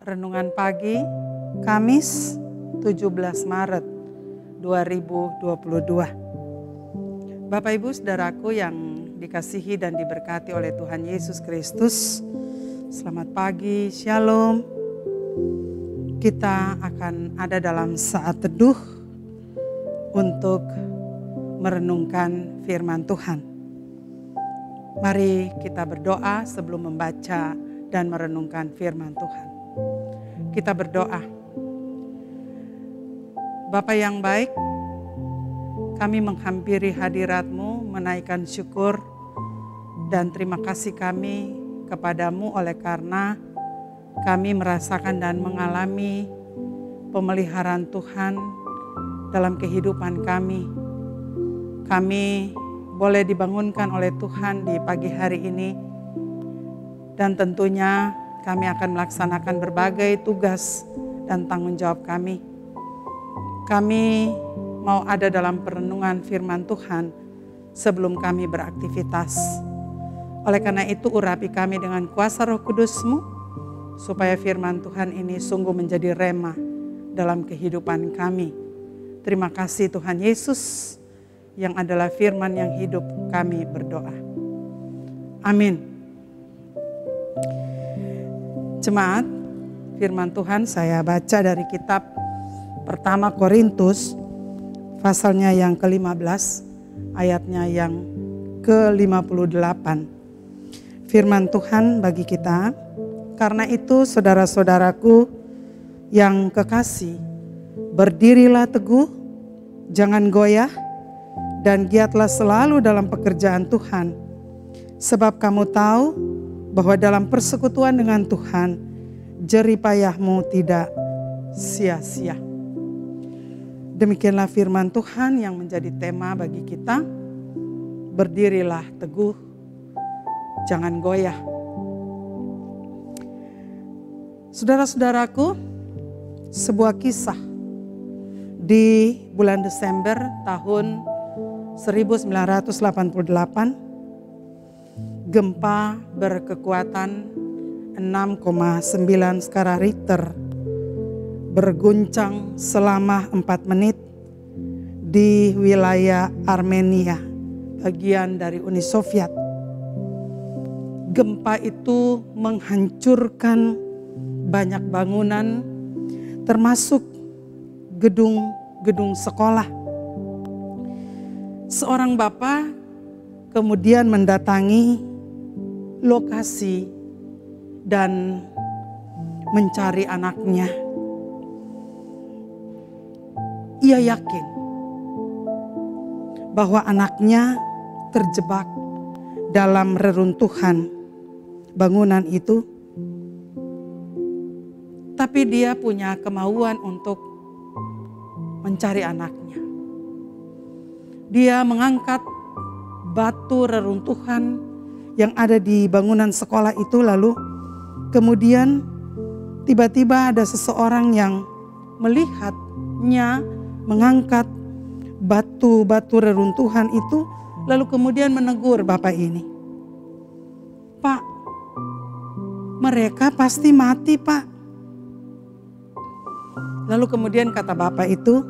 Renungan pagi, Kamis 17 Maret 2022. Bapak Ibu Saudaraku yang dikasihi dan diberkati oleh Tuhan Yesus Kristus, selamat pagi, Shalom. Kita akan ada dalam saat teduh untuk merenungkan firman Tuhan. Mari kita berdoa sebelum membaca dan merenungkan firman Tuhan. Kita berdoa. Bapa yang baik, kami menghampiri hadirat-Mu, menaikkan syukur dan terima kasih kami kepadamu oleh karena kami merasakan dan mengalami pemeliharaan Tuhan dalam kehidupan kami. Kami boleh dibangunkan oleh Tuhan di pagi hari ini dan tentunya kami akan melaksanakan berbagai tugas dan tanggung jawab kami. Kami mau ada dalam perenungan firman Tuhan sebelum kami beraktivitas. Oleh karena itu urapi kami dengan kuasa Roh Kudus-Mu, supaya firman Tuhan ini sungguh menjadi rema dalam kehidupan kami. Terima kasih Tuhan Yesus yang adalah firman yang hidup, kami berdoa. Amin. Jemaat, firman Tuhan saya baca dari kitab pertama Korintus, pasalnya yang ke-15, ayatnya yang ke-58. Firman Tuhan bagi kita, karena itu saudara-saudaraku yang kekasih, berdirilah teguh, jangan goyah, dan giatlah selalu dalam pekerjaan Tuhan. Sebab kamu tahu bahwa dalam persekutuan dengan Tuhan, jerih payahmu tidak sia-sia. Demikianlah firman Tuhan yang menjadi tema bagi kita. Berdirilah teguh, jangan goyah. Saudara-saudaraku, sebuah kisah di bulan Desember tahun 1988, gempa berkekuatan 6,9 skala Richter berguncang selama 4 menit di wilayah Armenia, bagian dari Uni Soviet. Gempa itu menghancurkan banyak bangunan, termasuk gedung-gedung sekolah. Seorang bapak kemudian mendatangi lokasi dan mencari anaknya. Ia yakin bahwa anaknya terjebak dalam reruntuhan bangunan itu, tapi dia punya kemauan untuk mencari anaknya. Dia mengangkat batu reruntuhan yang ada di bangunan sekolah itu, lalu kemudian tiba-tiba ada seseorang yang melihatnya mengangkat batu-batu reruntuhan itu, lalu kemudian menegur bapak ini. Pak, mereka pasti mati, Pak. Lalu kemudian kata bapak itu,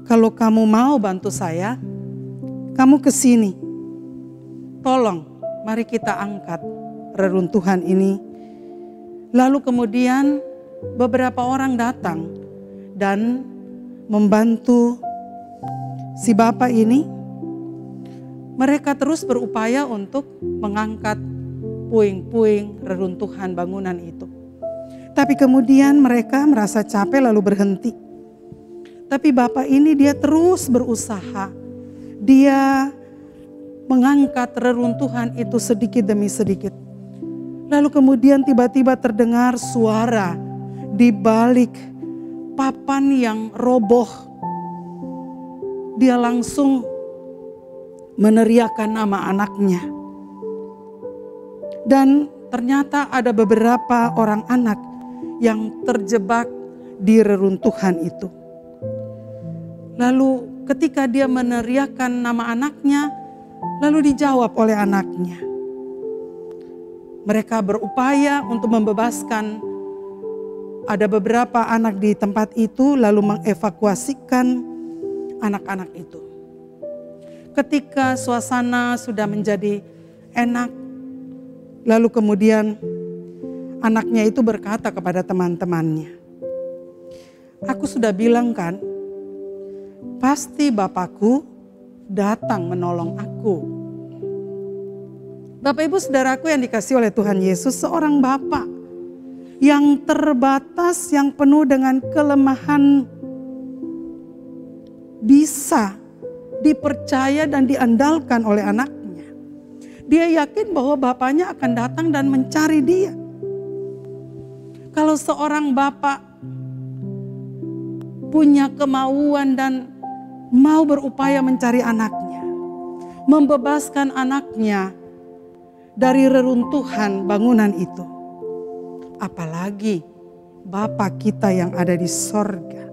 kalau kamu mau bantu saya, kamu ke sini. Tolong, mari kita angkat reruntuhan ini. Lalu kemudian beberapa orang datang dan membantu si bapak ini. Mereka terus berupaya untuk mengangkat puing-puing reruntuhan bangunan itu. Tapi kemudian mereka merasa capek lalu berhenti. Tapi bapak ini dia terus berusaha. Dia mengangkat reruntuhan itu sedikit demi sedikit. Lalu kemudian tiba-tiba terdengar suara di balik papan yang roboh. Dia langsung meneriakkan nama anaknya. Dan ternyata ada beberapa orang anak yang terjebak di reruntuhan itu. Lalu ketika dia meneriakkan nama anaknya, lalu dijawab oleh anaknya. Mereka berupaya untuk membebaskan. Ada beberapa anak di tempat itu lalu mengevakuasikan anak-anak itu. Ketika suasana sudah menjadi enak, lalu kemudian anaknya itu berkata kepada teman-temannya, "Aku sudah bilang kan, pasti bapakku datang menolong aku." Bapak ibu saudaraku yang dikasihi oleh Tuhan Yesus, seorang bapak yang terbatas, yang penuh dengan kelemahan, bisa dipercaya dan diandalkan oleh anaknya. Dia yakin bahwa bapaknya akan datang dan mencari dia. Kalau seorang bapak punya kemauan dan mau berupaya mencari anaknya, membebaskan anaknya dari reruntuhan bangunan itu, apalagi Bapa kita yang ada di sorga.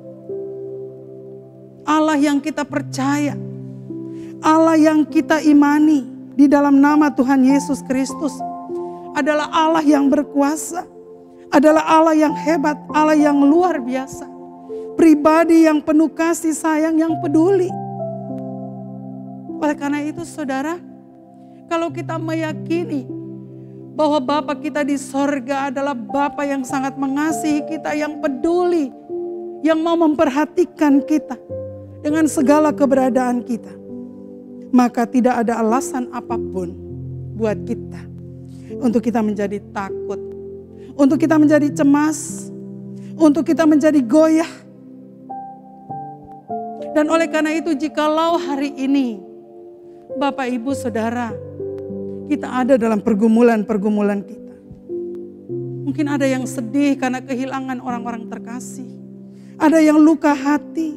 Allah yang kita percaya, Allah yang kita imani di dalam nama Tuhan Yesus Kristus adalah Allah yang berkuasa, adalah Allah yang hebat, Allah yang luar biasa. Pribadi yang penuh kasih sayang, yang peduli. Oleh karena itu saudara, kalau kita meyakini bahwa Bapa kita di sorga adalah Bapa yang sangat mengasihi kita, yang peduli, yang mau memperhatikan kita dengan segala keberadaan kita, maka tidak ada alasan apapun buat kita untuk kita menjadi takut, untuk kita menjadi cemas, untuk kita menjadi goyah. Dan oleh karena itu, jikalau hari ini Bapak Ibu Saudara, kita ada dalam pergumulan-pergumulan kita. Mungkin ada yang sedih karena kehilangan orang-orang terkasih. Ada yang luka hati.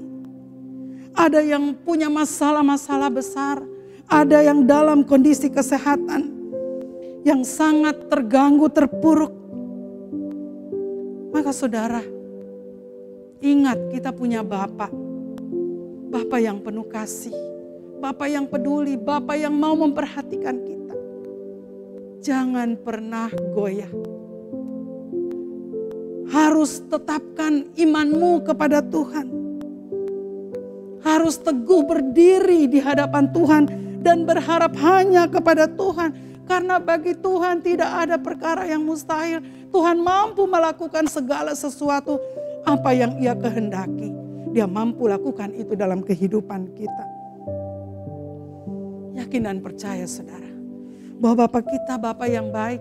Ada yang punya masalah-masalah besar. Ada yang dalam kondisi kesehatan yang sangat terganggu, terpuruk. Maka saudara, ingat kita punya Bapa. Bapa yang penuh kasih. Bapa yang peduli. Bapa yang mau memperhatikan kita. Jangan pernah goyah. Harus tetapkan imanmu kepada Tuhan. Harus teguh berdiri di hadapan Tuhan dan berharap hanya kepada Tuhan. Karena bagi Tuhan tidak ada perkara yang mustahil. Tuhan mampu melakukan segala sesuatu apa yang Ia kehendaki. Dia mampu lakukan itu dalam kehidupan kita. Yakin dan percaya saudara, bahwa Bapa kita Bapa yang baik.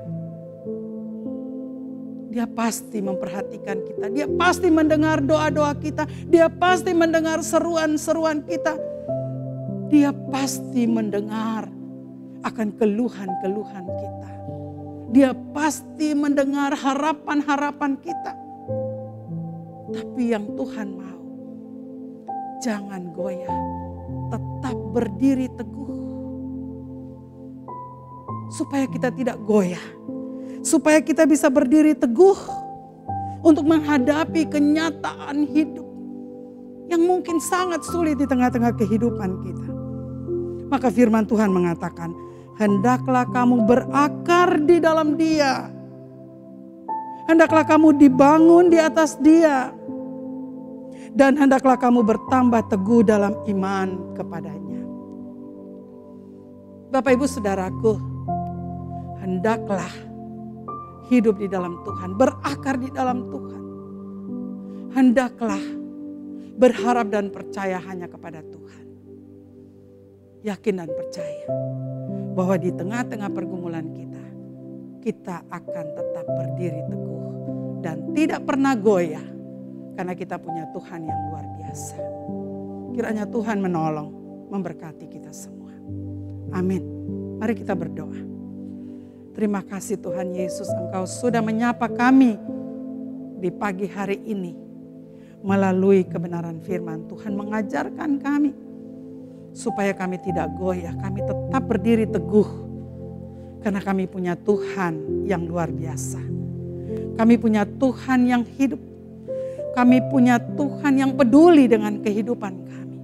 Dia pasti memperhatikan kita. Dia pasti mendengar doa-doa kita. Dia pasti mendengar seruan-seruan kita. Dia pasti mendengar akan keluhan-keluhan kita. Dia pasti mendengar harapan-harapan kita. Tapi yang Tuhan mau, jangan goyah. Tetap berdiri teguh. Supaya kita tidak goyah, supaya kita bisa berdiri teguh untuk menghadapi kenyataan hidup yang mungkin sangat sulit di tengah-tengah kehidupan kita. Maka firman Tuhan mengatakan, hendaklah kamu berakar di dalam Dia, hendaklah kamu dibangun di atas Dia, dan hendaklah kamu bertambah teguh dalam iman kepadanya. Bapak Ibu Saudaraku, hendaklah hidup di dalam Tuhan, berakar di dalam Tuhan. Hendaklah berharap dan percaya hanya kepada Tuhan. Yakin dan percaya bahwa di tengah-tengah pergumulan kita akan tetap berdiri teguh dan tidak pernah goyah karena kita punya Tuhan yang luar biasa. Kiranya Tuhan menolong, memberkati kita semua. Amin. Mari kita berdoa. Terima kasih Tuhan Yesus, Engkau sudah menyapa kami di pagi hari ini. Melalui kebenaran firman Tuhan mengajarkan kami. Supaya kami tidak goyah, kami tetap berdiri teguh. Karena kami punya Tuhan yang luar biasa. Kami punya Tuhan yang hidup. Kami punya Tuhan yang peduli dengan kehidupan kami.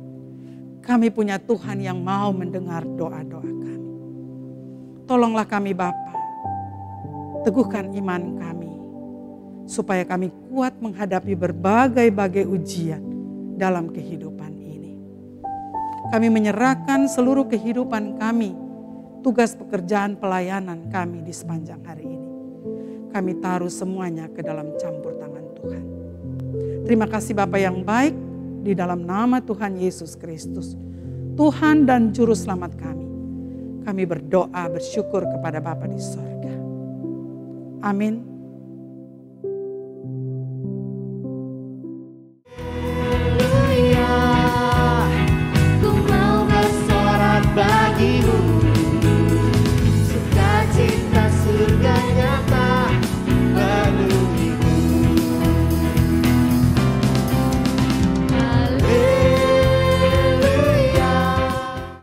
Kami punya Tuhan yang mau mendengar doa-doa kami. Tolonglah kami Bapa, teguhkan iman kami, supaya kami kuat menghadapi berbagai-bagai ujian dalam kehidupan ini. Kami menyerahkan seluruh kehidupan kami, tugas pekerjaan pelayanan kami di sepanjang hari ini. Kami taruh semuanya ke dalam campur tangan Tuhan. Terima kasih Bapa yang baik, di dalam nama Tuhan Yesus Kristus, Tuhan dan Juru Selamat kami. Kami berdoa bersyukur kepada Bapa di sorga. Amin.